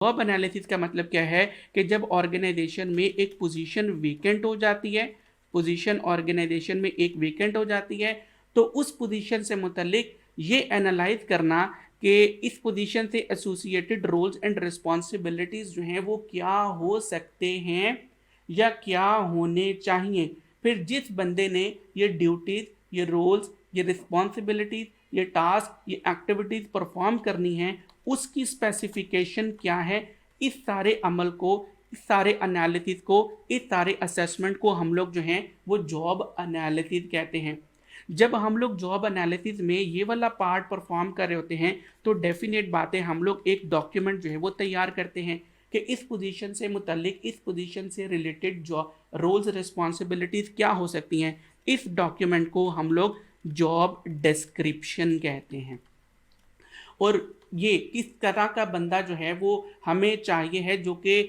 Job analysis का मतलब क्या है कि जब ऑर्गेनाइजेशन में एक पोजीशन वेकेंट हो जाती है, पोजीशन ऑर्गेनाइजेशन में एक वेकेंट हो जाती है, तो उस पोजीशन से मुतल्लिक ये एनालाइज करना कि इस पोजीशन से एसोसिएटेड रोल्स एंड रिस्पॉन्सिबिलिटीज़ जो हैं वो क्या हो सकते हैं या क्या होने चाहिए। फिर जिस बंदे ने ये ड्यूटीज़, ये रोल्स, ये रिस्पॉन्सिबिलिटीज़, ये टास्क, ये एक्टिविटीज़ परफॉर्म करनी हैं, उसकी स्पेसिफिकेशन क्या है। इस सारे अमल को, इस सारे एनालिसिस को, इस सारे असेसमेंट को हम लोग जो हैं वो जॉब एनालिसिस कहते हैं। जब हम लोग जॉब एनालिसिस में ये वाला पार्ट परफॉर्म कर रहे होते हैं तो डेफिनेट बात है हम लोग एक डॉक्यूमेंट जो है वो तैयार करते हैं कि इस पोजीशन से मुतल्लिक, इस पोजीशन से रिलेटेड जॉब रोल्स रिस्पॉन्सिबिलिटीज़ क्या हो सकती हैं। इस डॉक्यूमेंट को हम लोग जॉब डिस्क्रिप्शन कहते हैं। और ये किस तरह का बंदा जो है वो हमें चाहिए है जो कि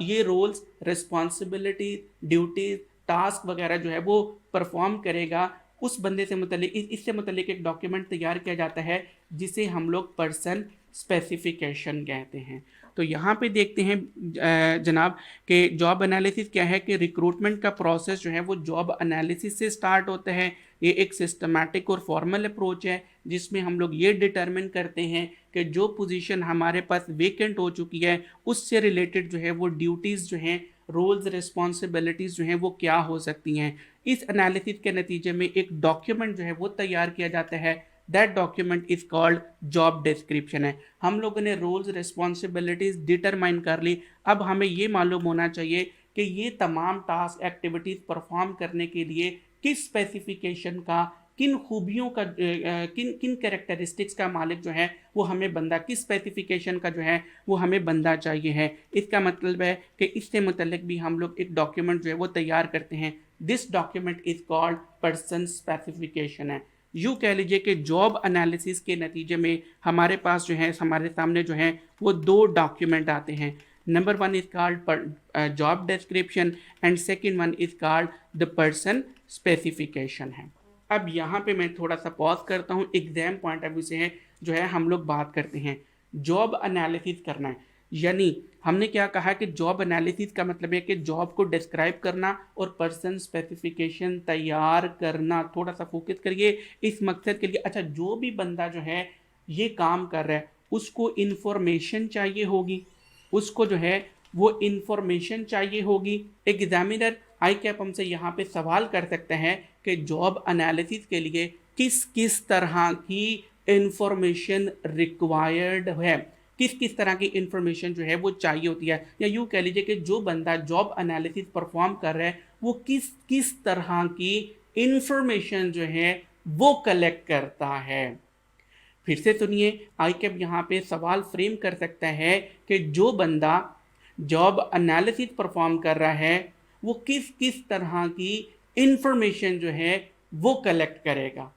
ये रोल्स, रिस्पॉन्सिबिलिटी, ड्यूटीज, टास्क वगैरह जो है वो परफॉर्म करेगा। उस बंदे से मुतल्लिक इससे मुतल्लिक एक डॉक्यूमेंट तैयार किया जाता है जिसे हम लोग पर्सन स्पेसिफिकेशन कहते हैं। तो यहाँ पे देखते हैं जनाब कि जॉब एनालिसिस क्या है कि रिक्रूटमेंट का प्रोसेस जो है वो जॉब एनालिसिस से स्टार्ट होता है। ये एक सिस्टमैटिक और फॉर्मल अप्रोच है जिसमें हम लोग ये डिटरमिन करते हैं कि जो पोजीशन हमारे पास वेकेंट हो चुकी है उससे रिलेटेड जो है वो ड्यूटीज़ जो हैं, रोल्स रिस्पॉन्सिबिलिटीज़ जो हैं वो क्या हो सकती हैं। इस एनालिसिस के नतीजे में एक डॉक्यूमेंट जो है वो तैयार किया जाता है। That document is called job description है। हम लोगों ने रोल्स रिस्पॉन्सिबिलिटीज़ डिटरमाइन कर ली। अब हमें ये मालूम होना चाहिए कि ये तमाम टास्क एक्टिविटीज़ परफॉर्म करने के लिए किस स्पेसिफिकेशन का, किन खूबियों का, किन किन कैरेक्टरिस्टिक्स का मालिक जो है वो हमें बंदा, किस स्पेसिफिकेशन का जो है वो हमें बंदा चाहिए है। इसका मतलब है कि इससे मुतल्लिक भी हम लोग एक डॉक्यूमेंट जो है वो तैयार करते हैं। This document is called person specification है। यूँ कह लीजिए कि जॉब एनालिसिस के नतीजे में हमारे पास जो है, हमारे सामने जो है वो दो डॉक्यूमेंट आते हैं। Number one is called job description and second one is called the person specification है। अब यहाँ पे मैं थोड़ा सा पॉज करता हूँ, एग्जाम पॉइंट ऑफ व्यू से है जो है हम लोग बात करते हैं जॉब एनालिसिस करना है। यानी हमने क्या कहा कि जॉब एनालिसिस का मतलब है कि जॉब को डिस्क्राइब करना और पर्सन स्पेसिफिकेशन तैयार करना। थोड़ा सा फोकस करिए इस मकसद के लिए। अच्छा, जो भी बंदा जो है ये काम कर रहा है उसको इन्फॉर्मेशन चाहिए होगी, उसको जो है वो इन्फॉर्मेशन चाहिए होगी। एग्जामिनर आई कैप हमसे यहाँ पे सवाल कर सकते हैं कि जॉब एनालिसिस के लिए किस किस तरह की इंफॉर्मेशन रिक्वायर्ड है, किस किस तरह की इंफॉर्मेशन जो है वो चाहिए होती है। या यूँ कह लीजिए कि जो बंदा जॉब एनालिसिस परफॉर्म कर रहा है वो किस किस तरह की इंफॉर्मेशन जो है वो कलेक्ट करता है। फिर से सुनिए, आई कैप यहाँ पे सवाल फ्रेम कर सकता है कि जो बंदा जॉब एनालिसिस परफॉर्म कर रहा है वो किस किस तरह की इंफॉर्मेशन जो है वो कलेक्ट करेगा।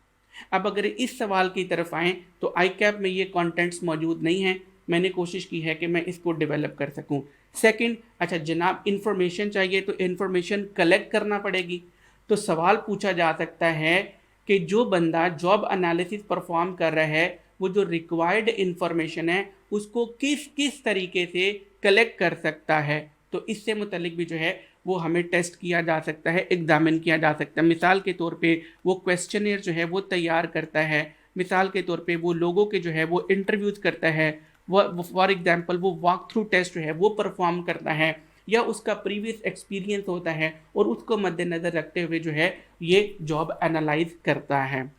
अब अगर इस सवाल की तरफ आएँ तो आई कैप में ये कंटेंट्स मौजूद नहीं हैं। मैंने कोशिश की है कि मैं इसको डेवलप कर सकूं। सेकंड, अच्छा जनाब इंफॉर्मेशन चाहिए तो इंफॉर्मेशन कलेक्ट करना पड़ेगी। तो सवाल पूछा जा सकता है कि जो बंदा जॉब एनालिसिस परफॉर्म कर रहा है वो जो रिक्वायर्ड इंफॉर्मेशन है उसको किस किस तरीके से कलेक्ट कर सकता है। तो इससे मुतल्लिक भी जो है वो हमें टेस्ट किया जा सकता है, एग्जामिन किया जा सकता है। मिसाल के तौर पे वो क्वेश्चनियर जो है वो तैयार करता है, मिसाल के तौर पे वो लोगों के जो है वो इंटरव्यूज़ करता है, वो फॉर एग्जांपल वो वॉक थ्रू टेस्ट जो है वो परफॉर्म करता है, या उसका प्रीवियस एक्सपीरियंस होता है और उसको मद्देनज़र रखते हुए जो है ये जॉब एनालाइज करता है।